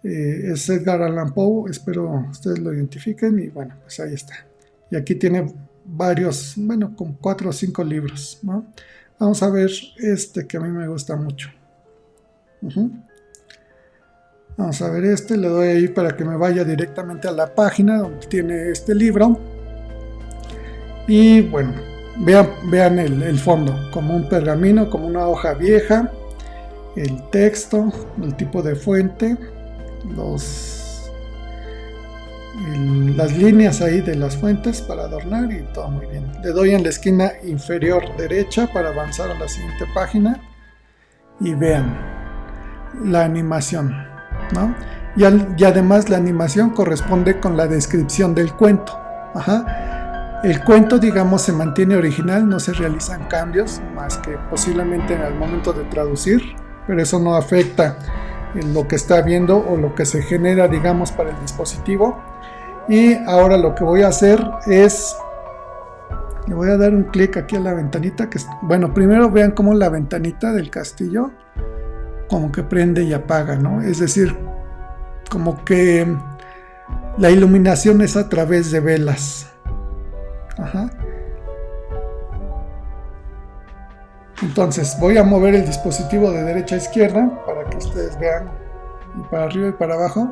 es Edgar Allan Poe, espero ustedes lo identifiquen y bueno, pues ahí está. Y aquí tiene varios, bueno, como 4 o 5 libros, ¿no? Vamos a ver este que a mí me gusta mucho. Vamos a ver este, le doy ahí para que me vaya directamente a la página donde tiene este libro. Y bueno, vean el fondo, como un pergamino, como una hoja vieja, el texto, el tipo de fuente, las líneas ahí de las fuentes para adornar y todo muy bien. Le doy en la esquina inferior derecha para avanzar a la siguiente página y vean la animación, ¿no? Y además la animación corresponde con la descripción del cuento. El cuento, digamos, se mantiene original, no se realizan cambios más que posiblemente al momento de traducir, pero eso no afecta en lo que está viendo o lo que se genera, digamos, para el dispositivo. Y ahora lo que voy a hacer es, le voy a dar un clic aquí a la ventanita, bueno, primero vean cómo la ventanita del castillo como que prende y apaga, ¿no? Es decir, como que la iluminación es a través de velas. Entonces voy a mover el dispositivo de derecha a izquierda para que ustedes vean, y para arriba y para abajo,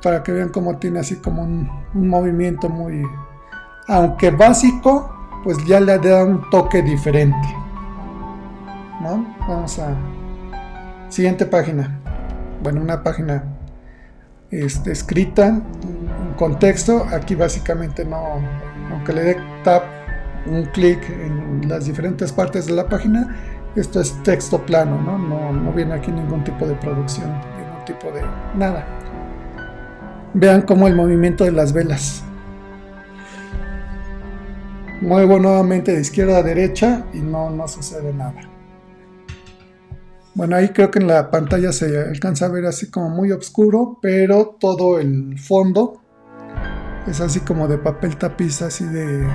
para que vean cómo tiene así como un movimiento muy, aunque básico, pues ya le da un toque diferente, ¿no? Vamos a siguiente página. Bueno, una página escrita en contexto. Aquí básicamente no, aunque le dé tap, un clic en las diferentes partes de la página, esto es texto plano, no viene aquí ningún tipo de producción, ningún tipo de nada. Vean cómo el movimiento de las velas. Muevo nuevamente de izquierda a derecha y no sucede nada. Bueno, ahí creo que en la pantalla se alcanza a ver así como muy oscuro, pero todo el fondo es así como de papel tapiz, así de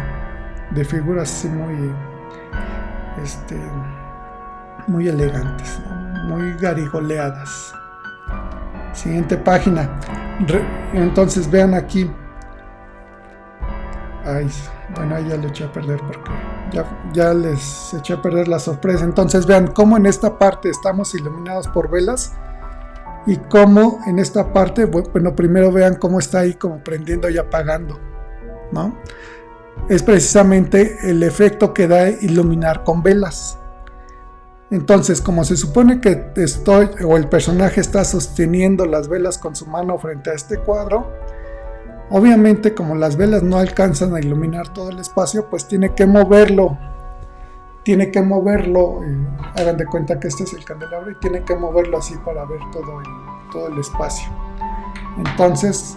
figuras así muy elegantes, ¿no? Muy garigoleadas. Siguiente página. Entonces vean aquí. Bueno, ahí ya le eché a perder porque ya les eché a perder la sorpresa. Entonces vean cómo en esta parte estamos iluminados por velas y cómo en esta parte, bueno, primero vean cómo está ahí como prendiendo y apagando, ¿no? Es precisamente el efecto que da iluminar con velas. Entonces, como se supone que el personaje está sosteniendo las velas con su mano frente a este cuadro, obviamente como las velas no alcanzan a iluminar todo el espacio, pues tiene que moverlo, hagan de cuenta que este es el candelabro y tiene que moverlo así para ver todo el espacio. Entonces,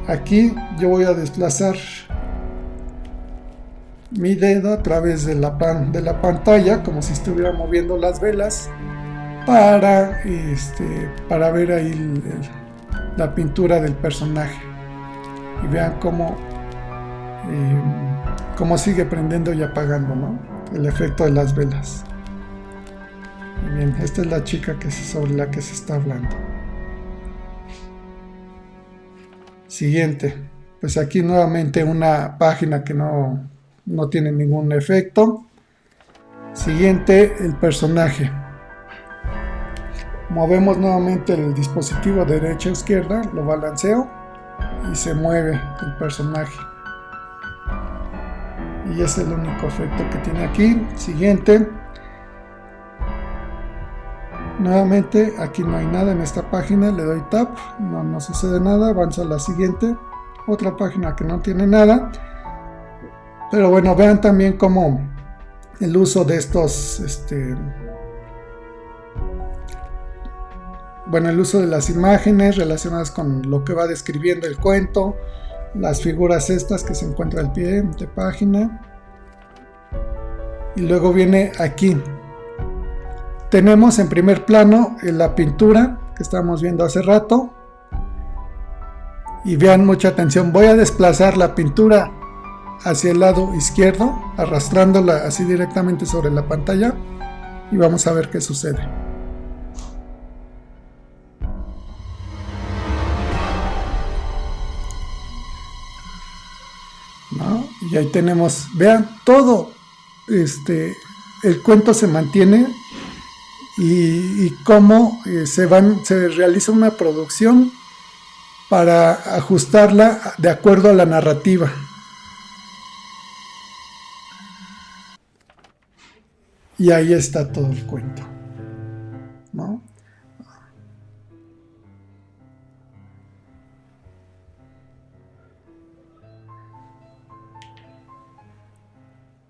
aquí yo voy a desplazar mi dedo a través de la pantalla, como si estuviera moviendo las velas, para ver ahí la pintura del personaje. Y vean cómo sigue prendiendo y apagando, ¿no? El efecto de las velas. Y bien, esta es la chica sobre la que se está hablando. Siguiente. Pues aquí nuevamente una página que no tiene ningún efecto. Siguiente, el personaje. Movemos nuevamente el dispositivo de derecha a izquierda, lo balanceo y se mueve el personaje. Y es el único efecto que tiene aquí. Siguiente. Nuevamente, aquí no hay nada en esta página, le doy tap, no sucede nada, avanzo a la siguiente. Otra página que no tiene nada. Pero bueno, vean también cómo el uso de estos, el uso de las imágenes relacionadas con lo que va describiendo el cuento, las figuras estas que se encuentran al pie de página. Y luego viene aquí. Tenemos en primer plano la pintura que estábamos viendo hace rato. Y vean, mucha atención, voy a desplazar la pintura hacia el lado izquierdo, arrastrándola así directamente sobre la pantalla, y vamos a ver qué sucede. ¿No? Y ahí tenemos, vean, todo el cuento se mantiene, y cómo se realiza una producción para ajustarla de acuerdo a la narrativa. Y ahí está todo el cuento, ¿no?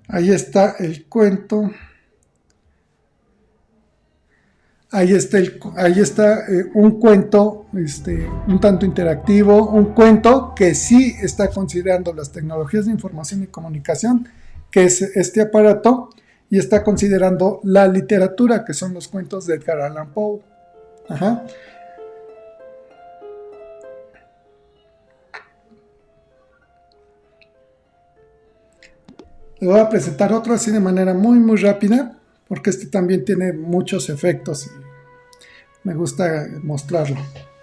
Ahí está el cuento. Ahí está un cuento un tanto interactivo, un cuento que sí está considerando las tecnologías de información y comunicación, que es este aparato, y está considerando la literatura, que son los cuentos de Edgar Allan Poe. Ajá. Le voy a presentar otro así de manera muy muy rápida, porque también tiene muchos efectos y me gusta mostrarlo,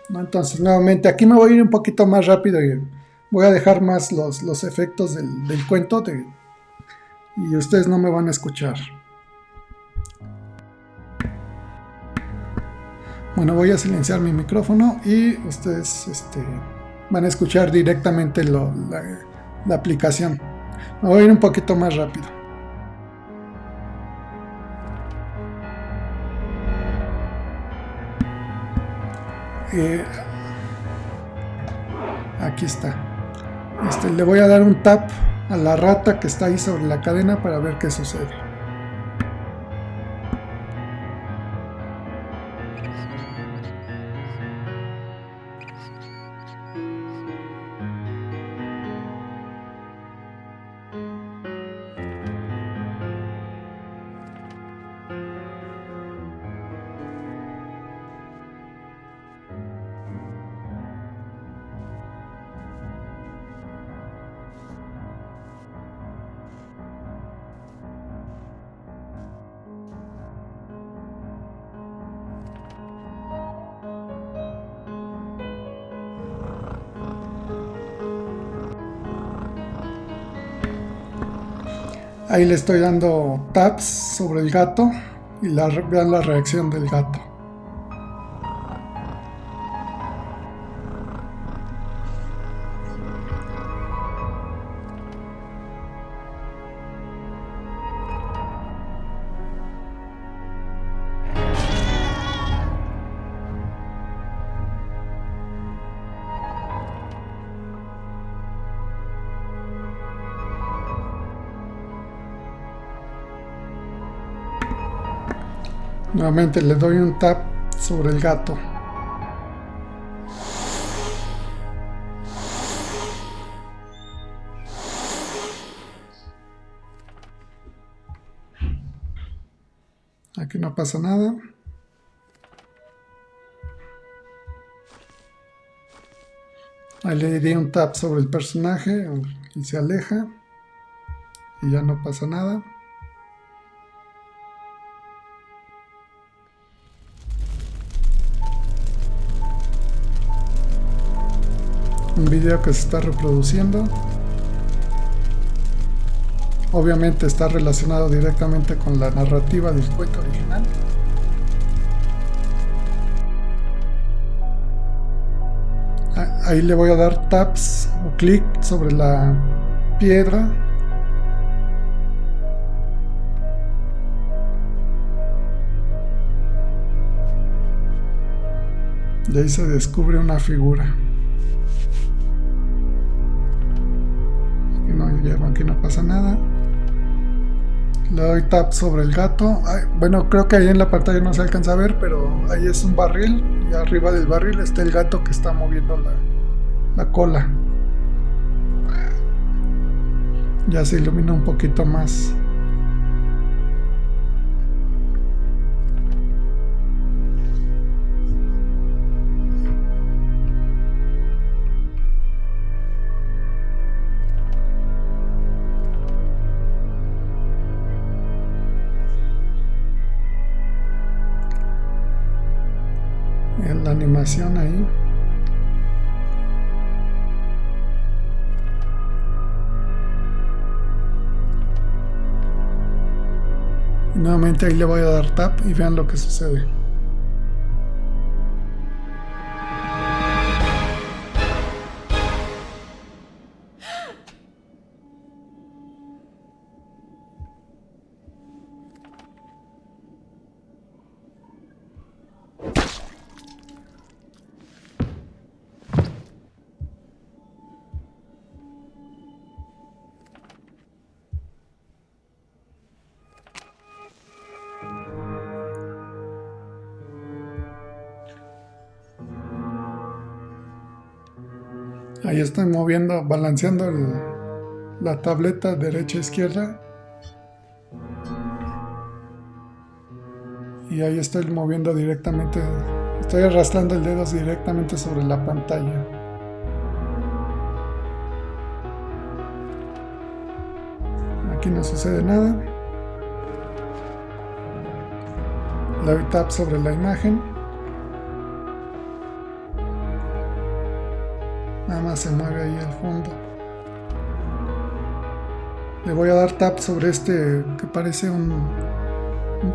¿no? Entonces, nuevamente, aquí me voy a ir un poquito más rápido y voy a dejar más los efectos del cuento y ustedes no me van a escuchar. Bueno, voy a silenciar mi micrófono y ustedes van a escuchar directamente la aplicación. Me voy a ir un poquito más rápido. Aquí está. Le voy a dar un tap a la rata que está ahí sobre la cadena para ver qué sucede. Ahí le estoy dando taps sobre el gato y vean la reacción del gato. Nuevamente le doy un tap sobre el gato. Aquí no pasa nada. Ahí le di un tap sobre el personaje y se aleja. Y ya no pasa nada. Un video que se está reproduciendo. Obviamente está relacionado directamente con la narrativa del cuento original. Ahí le voy a dar taps o clic sobre la piedra. Y ahí se descubre una figura. Aquí no pasa nada. Le doy tap sobre el gato. Bueno, creo que ahí en la pantalla no se alcanza a ver, pero ahí es un barril y arriba del barril está el gato que está moviendo la cola. Ya se ilumina un poquito más. La animación ahí. Y nuevamente ahí le voy a dar tap y vean lo que sucede. Ahí estoy moviendo, balanceando la tableta derecha-izquierda. Y ahí estoy moviendo directamente, estoy arrastrando el dedo directamente sobre la pantalla. Aquí no sucede nada. Le doy tap sobre la imagen. Nada más se mueve ahí el fondo. Le voy a dar tap sobre este que parece un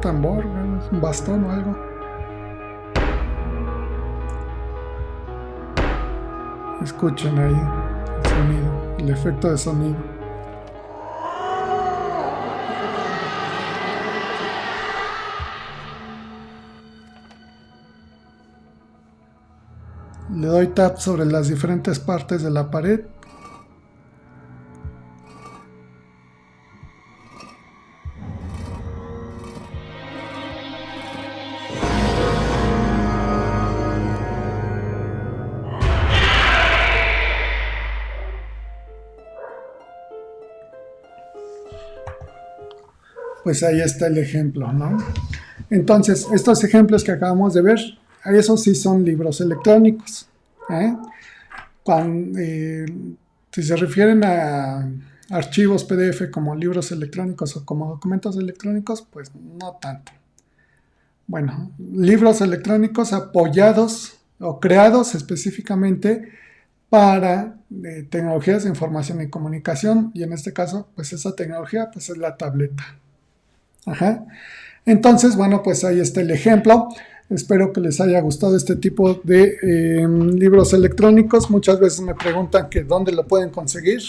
tambor, un bastón o algo. Escuchen ahí el sonido, el efecto de sonido. Le doy tap sobre las diferentes partes de la pared. Pues ahí está el ejemplo, ¿no? Entonces, estos ejemplos que acabamos de ver, esos sí son libros electrónicos. Si se refieren a archivos PDF como libros electrónicos o como documentos electrónicos, pues no tanto. Bueno, libros electrónicos apoyados o creados específicamente para tecnologías de información y comunicación, y en este caso, pues esa tecnología pues es la tableta. Ajá. Entonces, bueno, pues ahí está el ejemplo. Espero que les haya gustado este tipo de libros electrónicos. Muchas veces me preguntan que dónde lo pueden conseguir.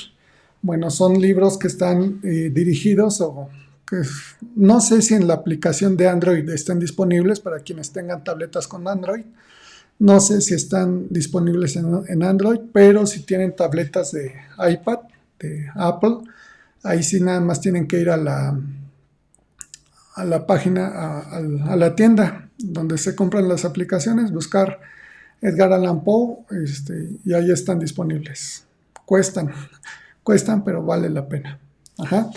Bueno, son libros que están dirigidos o que no sé si en la aplicación de Android estén disponibles para quienes tengan tabletas con Android. No sé si están disponibles en Android, pero si tienen tabletas de iPad, de Apple, ahí sí nada más tienen que ir a la página, a la tienda donde se compran las aplicaciones, buscar Edgar Allan Poe, y ahí están disponibles. Cuestan, pero vale la pena. Ajá.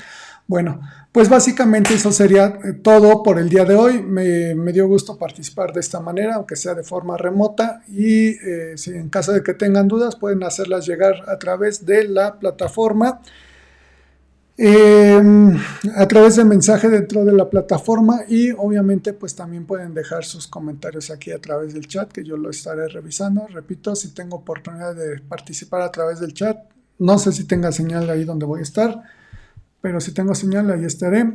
Bueno, pues básicamente eso sería todo por el día de hoy. Me dio gusto participar de esta manera, aunque sea de forma remota, y si en caso de que tengan dudas pueden hacerlas llegar a través de la plataforma, a través de mensaje dentro de la plataforma, y obviamente pues también pueden dejar sus comentarios aquí a través del chat, que yo lo estaré revisando. Repito, si tengo oportunidad de participar a través del chat, no sé si tenga señal ahí donde voy a estar, pero si tengo señal ahí estaré.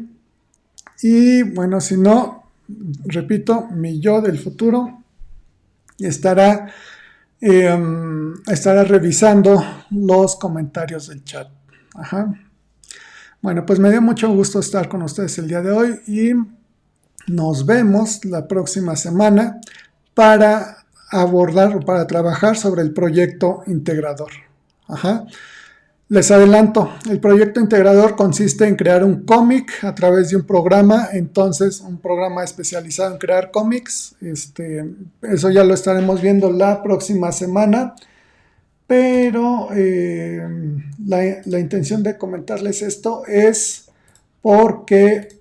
Y bueno, si no, repito, mi yo del futuro estará revisando los comentarios del chat. Ajá. Bueno, pues me dio mucho gusto estar con ustedes el día de hoy y nos vemos la próxima semana para abordar o para trabajar sobre el proyecto integrador. Ajá. Les adelanto, el proyecto integrador consiste en crear un cómic a través de un programa, entonces un programa especializado en crear cómics. Eso ya lo estaremos viendo la próxima semana. pero la intención de comentarles esto es porque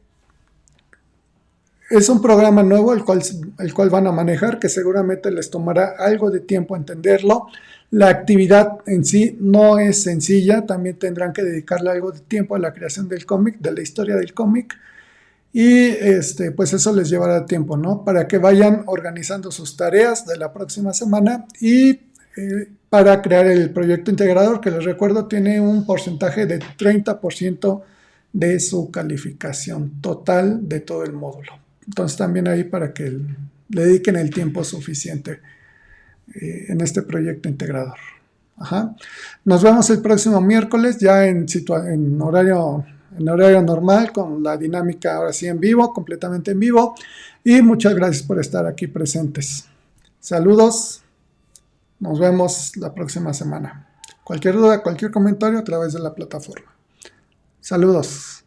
es un programa nuevo el cual van a manejar, que seguramente les tomará algo de tiempo entenderlo. La actividad en sí no es sencilla, también tendrán que dedicarle algo de tiempo a la creación del cómic, de la historia del cómic, y pues eso les llevará tiempo, ¿no? Para que vayan organizando sus tareas de la próxima semana y para crear el proyecto integrador, que les recuerdo tiene un porcentaje de 30% de su calificación total de todo el módulo. Entonces también ahí para que le dediquen el tiempo suficiente en este proyecto integrador. Ajá. Nos vemos el próximo miércoles ya en horario normal, con la dinámica ahora sí en vivo, completamente en vivo. Y muchas gracias por estar aquí presentes. Saludos. Nos vemos la próxima semana. Cualquier duda, cualquier comentario a través de la plataforma. Saludos.